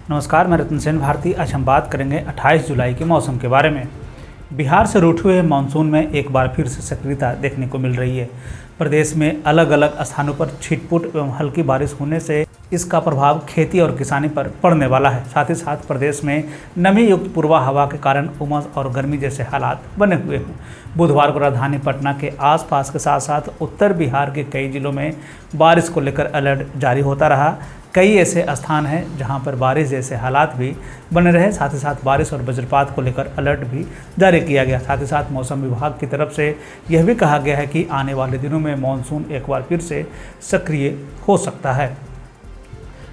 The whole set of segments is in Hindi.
नमस्कार, मैं रतन सेन भारती। आज हम बात करेंगे 28 जुलाई के मौसम के बारे में। बिहार से रूठे हुए मानसून में एक बार फिर से सक्रियता देखने को मिल रही है। प्रदेश में अलग अलग स्थानों पर छिटपुट एवं हल्की बारिश होने से इसका प्रभाव खेती और किसानी पर पड़ने वाला है। साथ ही साथ प्रदेश में नमी युक्त पूर्वा हवा के कारण उमस और गर्मी जैसे हालात बने हुए हैं। बुधवार को राजधानी पटना के आसपास के साथ साथ उत्तर बिहार के कई जिलों में बारिश को लेकर अलर्ट जारी होता रहा। कई ऐसे स्थान हैं जहां पर बारिश जैसे हालात भी बने रहे। साथ ही साथ बारिश और वज्रपात को लेकर अलर्ट भी जारी किया गया। साथ ही साथ मौसम विभाग की तरफ से यह भी कहा गया है कि आने वाले दिनों में मानसून एक बार फिर से सक्रिय हो सकता है।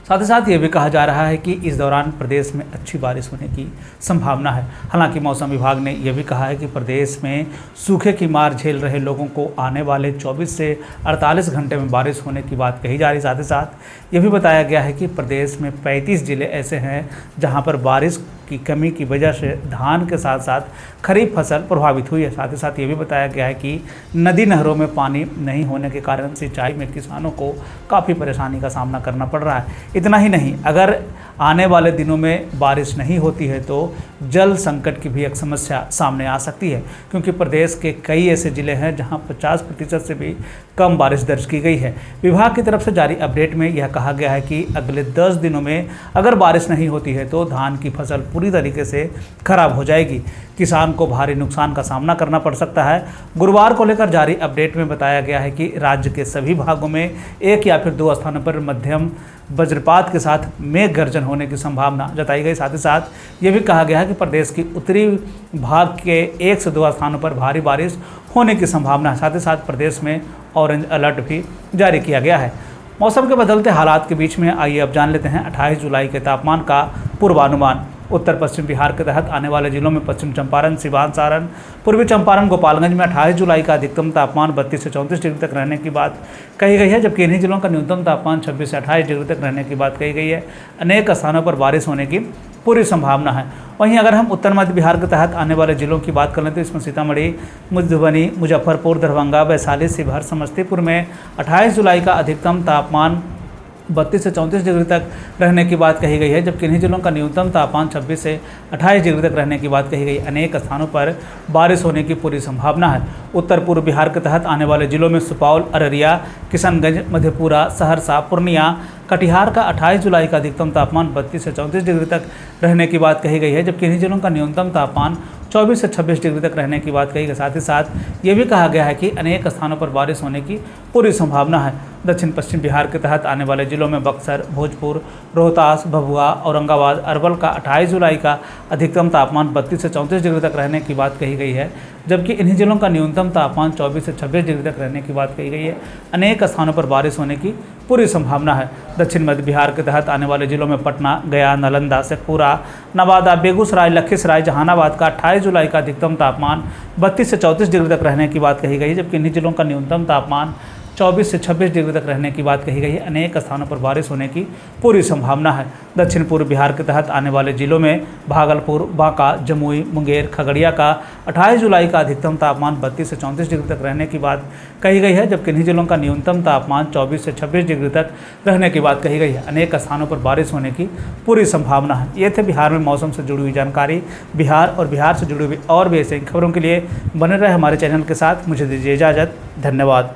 साथ ही साथ ये भी कहा जा रहा है कि इस दौरान प्रदेश में अच्छी बारिश होने की संभावना है। हालांकि मौसम विभाग ने यह भी कहा है कि प्रदेश में सूखे की मार झेल रहे लोगों को आने वाले 24 से 48 घंटे में बारिश होने की बात कही जा रही है। साथ ही साथ ये भी बताया गया है कि प्रदेश में 35 जिले ऐसे हैं जहां पर बारिश की कमी की वजह से धान के साथ साथ खरीफ फसल प्रभावित हुई है। साथ ही साथ ये भी बताया गया है कि नदी नहरों में पानी नहीं होने के कारण सिंचाई में किसानों को काफ़ी परेशानी का सामना करना पड़ रहा है। इतना ही नहीं, अगर आने वाले दिनों में बारिश नहीं होती है तो जल संकट की भी एक समस्या सामने आ सकती है, क्योंकि प्रदेश के कई ऐसे ज़िले हैं जहां 50% से भी कम बारिश दर्ज की गई है। विभाग की तरफ से जारी अपडेट में यह कहा गया है कि अगले 10 दिनों में अगर बारिश नहीं होती है तो धान की फसल पूरी तरीके से खराब हो जाएगी। किसान को भारी नुकसान का सामना करना पड़ सकता है। गुरुवार को लेकर जारी अपडेट में बताया गया है कि राज्य के सभी भागों में एक या फिर 2 स्थानों पर मध्यम वज्रपात के साथ मेघ गर्जन होने की संभावना जताई गई। साथ ही साथ ये भी कहा गया है कि प्रदेश की उत्तरी भाग के 1 से 2 स्थानों पर भारी बारिश होने की संभावना है। साथ ही साथ प्रदेश में ऑरेंज अलर्ट भी जारी किया गया है। मौसम के बदलते हालात के बीच में आइए अब जान लेते हैं 28 जुलाई के तापमान का पूर्वानुमान। उत्तर पश्चिम बिहार के तहत आने वाले जिलों में पश्चिम चंपारण, सिवान, सारण, पूर्वी चंपारण, गोपालगंज में 28 जुलाई का अधिकतम तापमान 32 से 34 डिग्री तक रहने की बात कही गई है, जबकि इन्हीं जिलों का न्यूनतम तापमान 26 से 28 डिग्री तक रहने की बात कही गई है। अनेक स्थानों पर बारिश होने की पूरी संभावना है। वहीं अगर हम उत्तर मध्य बिहार के तहत आने वाले जिलों की बात करें तो इसमें सीतामढ़ी, मधुबनी, मुजफ्फरपुर, दरभंगा, वैशाली, शिवहर, समस्तीपुर में 28 जुलाई का अधिकतम तापमान 32 से 34 डिग्री तक रहने की बात कही गई है, जबकि इन्हीं जिलों का न्यूनतम तापमान 26 से 28 डिग्री तक रहने की बात कही गई। अनेक स्थानों पर बारिश होने की पूरी संभावना है। उत्तर पूर्व बिहार के तहत आने वाले जिलों में सुपौल, अररिया, किशनगंज, मधेपुरा, सहरसा, पूर्णिया, कटिहार का 28 जुलाई का अधिकतम तापमान 32 से 34 डिग्री तक रहने की बात कही गई है, जबकि इन्हीं जिलों का न्यूनतम तापमान 24 से 26 डिग्री तक रहने की बात कही गई। साथ ही साथ ये भी कहा गया है कि अनेक स्थानों पर बारिश होने की पूरी संभावना है। दक्षिण पश्चिम बिहार के तहत आने वाले जिलों में बक्सर, भोजपुर, रोहतास, भभुआ, औरंगाबाद, अरवल का 28 जुलाई का अधिकतम तापमान 32 से 34 डिग्री तक रहने की बात कही गई है, जबकि इन्हीं जिलों का न्यूनतम तापमान 24 से 26 डिग्री तक रहने की बात कही गई है। अनेक स्थानों पर बारिश होने की पूरी संभावना है। दक्षिण मध्य बिहार के तहत आने वाले जिलों में पटना, गया, नालंदा, शेखपुरा, नवादा, बेगूसराय, लखीसराय, जहानाबाद का 28 जुलाई का अधिकतम तापमान 32 से 34 डिग्री तक रहने की बात कही गई है, जबकि इन्हीं जिलों का न्यूनतम तापमान 24 से 26 डिग्री तक रहने की बात कही गई है। अनेक स्थानों पर बारिश होने की पूरी संभावना है। दक्षिण पूर्व बिहार के तहत आने वाले जिलों में भागलपुर, बांका, जमुई, मुंगेर, खगड़िया का 28 जुलाई का अधिकतम तापमान 32 से 34 डिग्री तक रहने की बात कही गई है, जबकि इन्हीं जिलों का न्यूनतम तापमान 24 से 26 डिग्री तक रहने की बात कही गई है। अनेक स्थानों पर बारिश होने की पूरी संभावना है। ये थे बिहार में मौसम से जुड़ी हुई जानकारी। बिहार और बिहार से जुड़ी हुई और भी ऐसी खबरों के लिए बने रहे हमारे चैनल के साथ। मुझे दीजिए इजाज़त। धन्यवाद।